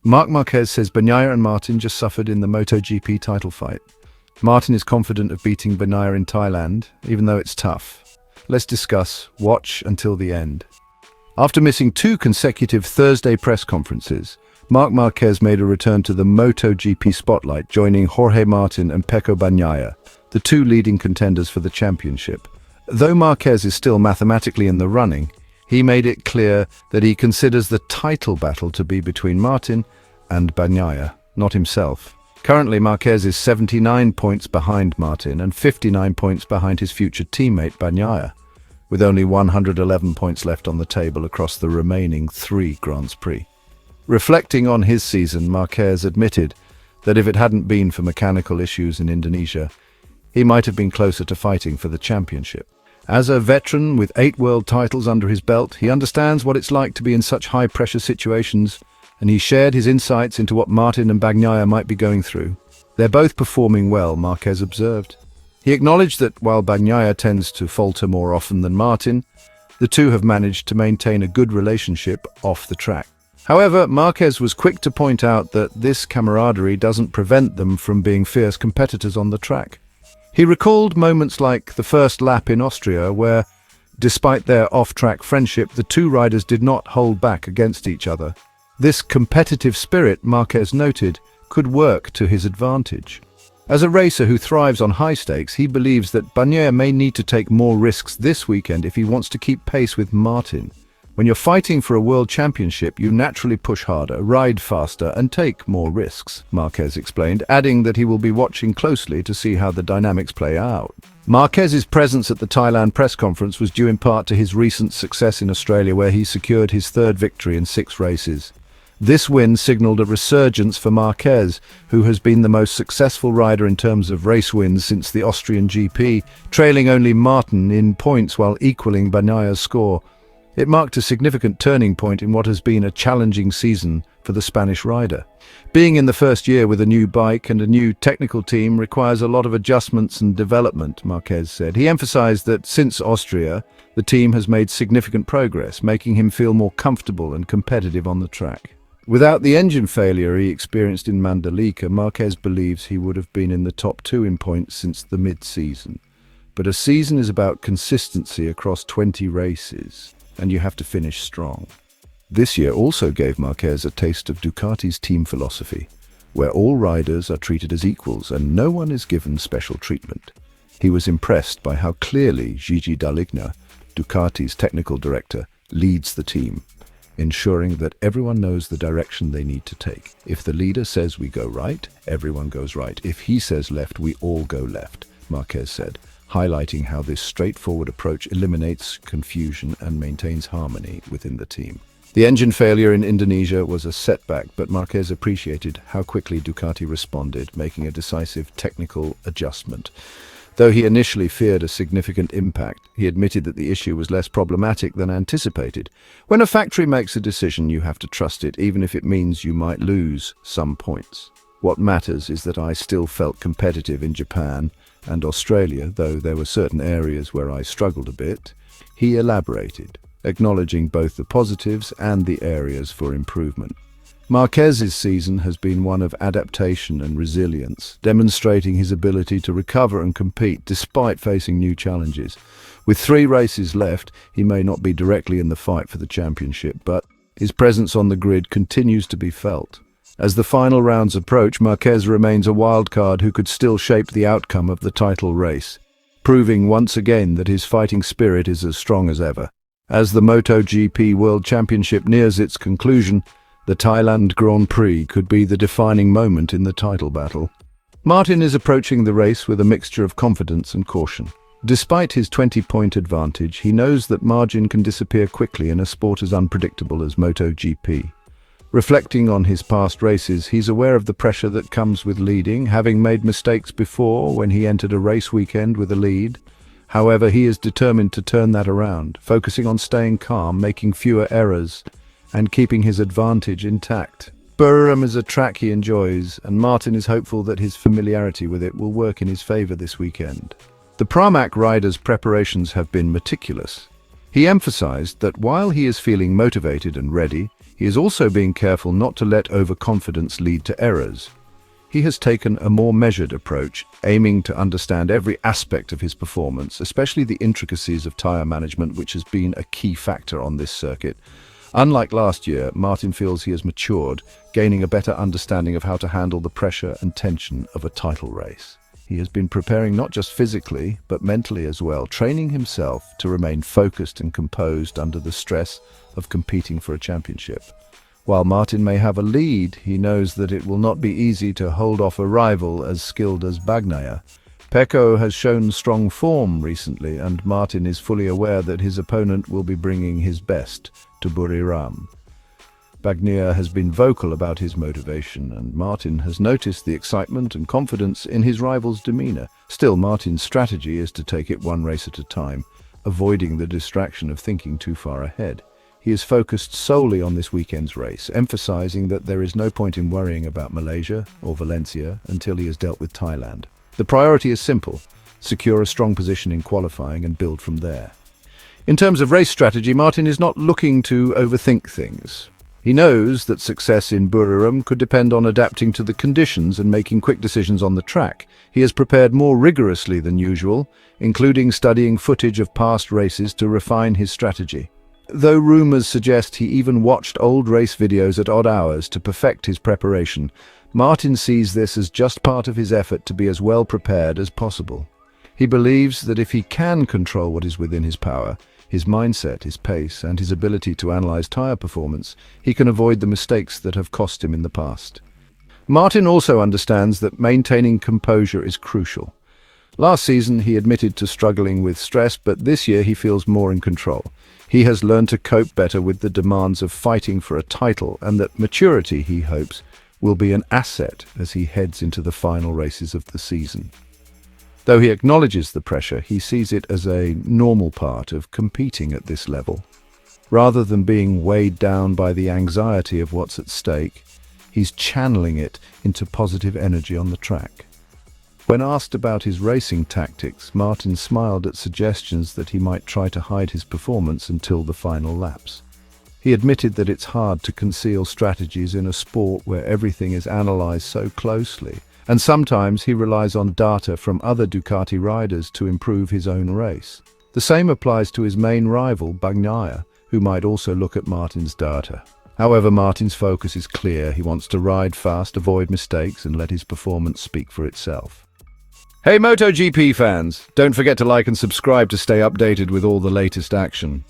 Marc Marquez says Bagnaia and Martin just suffered in the MotoGP title fight. Martin is confident of beating Bagnaia in Thailand, even though it's tough. Let's discuss. Watch until the end. After missing 2 consecutive Thursday press conferences, Marc Marquez made a return to the MotoGP spotlight, joining Jorge Martin and Pecco Bagnaia, the 2 leading contenders for the championship. Though Marquez is still mathematically in the running, he made it clear that he considers the title battle to be between Martin and Bagnaia, not himself. Currently, Marquez is 79 points behind Martin and 59 points behind his future teammate Bagnaia, with only 111 points left on the table across the remaining 3 Grands Prix. Reflecting on his season, Marquez admitted that if it hadn't been for mechanical issues in Indonesia, he might have been closer to fighting for the championship. As a veteran with 8 world titles under his belt, he understands what it's like to be in such high-pressure situations, and he shared his insights into what Martin and Bagnaia might be going through. They're both performing well, Marquez observed. He acknowledged that while Bagnaia tends to falter more often than Martin, the 2 have managed to maintain a good relationship off the track. However, Marquez was quick to point out that this camaraderie doesn't prevent them from being fierce competitors on the track. He recalled moments like the first lap in Austria where, despite their off-track friendship, the 2 riders did not hold back against each other. This competitive spirit, Marquez noted, could work to his advantage. As a racer who thrives on high stakes, he believes that Bagnaia may need to take more risks this weekend if he wants to keep pace with Martin. When you're fighting for a world championship, you naturally push harder, ride faster, and take more risks, Marquez explained, adding that he will be watching closely to see how the dynamics play out. Marquez's presence at the Thailand press conference was due in part to his recent success in Australia, where he secured his 3rd victory in 6 races. This win signaled a resurgence for Marquez, who has been the most successful rider in terms of race wins since the Austrian GP, trailing only Martin in points while equaling Bagnaia's score. It marked a significant turning point in what has been a challenging season for the Spanish rider. Being in the first year with a new bike and a new technical team requires a lot of adjustments and development, Marquez said. He emphasized that since Austria, the team has made significant progress, making him feel more comfortable and competitive on the track. Without the engine failure he experienced in Mandalika, Marquez believes he would have been in the top 2 in points since the mid-season. But a season is about consistency across 20 races, and you have to finish strong. This year also gave Marquez a taste of Ducati's team philosophy, where all riders are treated as equals and no one is given special treatment. He was impressed by how clearly Gigi Dall'Igna, Ducati's technical director, leads the team, ensuring that everyone knows the direction they need to take. If the leader says we go right, everyone goes right. If he says left, we all go left, Marquez said, highlighting how this straightforward approach eliminates confusion and maintains harmony within the team. The engine failure in Indonesia was a setback, but Marquez appreciated how quickly Ducati responded, making a decisive technical adjustment. Though he initially feared a significant impact, he admitted that the issue was less problematic than anticipated. When a factory makes a decision, you have to trust it, even if it means you might lose some points. What matters is that I still felt competitive in Japan and Australia, though there were certain areas where I struggled a bit, he elaborated, acknowledging both the positives and the areas for improvement. Marquez's season has been one of adaptation and resilience, demonstrating his ability to recover and compete despite facing new challenges. With 3 races left, he may not be directly in the fight for the championship, but his presence on the grid continues to be felt. As the final rounds approach, Marquez remains a wild card who could still shape the outcome of the title race, proving once again that his fighting spirit is as strong as ever. As the MotoGP World Championship nears its conclusion, the Thailand Grand Prix could be the defining moment in the title battle. Martin is approaching the race with a mixture of confidence and caution. Despite his 20-point advantage, he knows that margin can disappear quickly in a sport as unpredictable as MotoGP. Reflecting on his past races, he's aware of the pressure that comes with leading, having made mistakes before when he entered a race weekend with a lead. However, he is determined to turn that around, focusing on staying calm, making fewer errors, and keeping his advantage intact. Burram is a track he enjoys, and Martin is hopeful that his familiarity with it will work in his favor this weekend. The Pramac rider's preparations have been meticulous. He emphasized that while he is feeling motivated and ready, He is also being careful not to let overconfidence lead to errors. He has taken a more measured approach, aiming to understand every aspect of his performance, especially the intricacies of tyre management, which has been a key factor on this circuit. Unlike last year, Martin feels he has matured, gaining a better understanding of how to handle the pressure and tension of a title race. He has been preparing not just physically, but mentally as well, training himself to remain focused and composed under the stress of competing for a championship. While Martin may have a lead, he knows that it will not be easy to hold off a rival as skilled as Bagnaia. Pecco has shown strong form recently, and Martin is fully aware that his opponent will be bringing his best to Buriram. Bagnaia has been vocal about his motivation, and Martin has noticed the excitement and confidence in his rival's demeanor. Still, Martin's strategy is to take it one race at a time, avoiding the distraction of thinking too far ahead. He is focused solely on this weekend's race, emphasizing that there is no point in worrying about Malaysia or Valencia until he has dealt with Thailand. The priority is simple: secure a strong position in qualifying and build from there. In terms of race strategy, Martin is not looking to overthink things. He knows that success in Buriram could depend on adapting to the conditions and making quick decisions on the track. He has prepared more rigorously than usual, including studying footage of past races to refine his strategy. Though rumors suggest he even watched old race videos at odd hours to perfect his preparation, Martin sees this as just part of his effort to be as well prepared as possible. He believes that if he can control what is within his power, his mindset, his pace, and his ability to analyze tyre performance, he can avoid the mistakes that have cost him in the past. Martin also understands that maintaining composure is crucial. Last season, he admitted to struggling with stress, but this year he feels more in control. He has learned to cope better with the demands of fighting for a title, and that maturity, he hopes, will be an asset as he heads into the final races of the season. Though he acknowledges the pressure, he sees it as a normal part of competing at this level. Rather than being weighed down by the anxiety of what's at stake, he's channeling it into positive energy on the track. When asked about his racing tactics, Martin smiled at suggestions that he might try to hide his performance until the final laps. He admitted that it's hard to conceal strategies in a sport where everything is analyzed so closely, and sometimes he relies on data from other Ducati riders to improve his own race. The same applies to his main rival, Bagnaia, who might also look at Martin's data. However, Martin's focus is clear. He wants to ride fast, avoid mistakes, and let his performance speak for itself. Hey MotoGP fans, don't forget to like and subscribe to stay updated with all the latest action.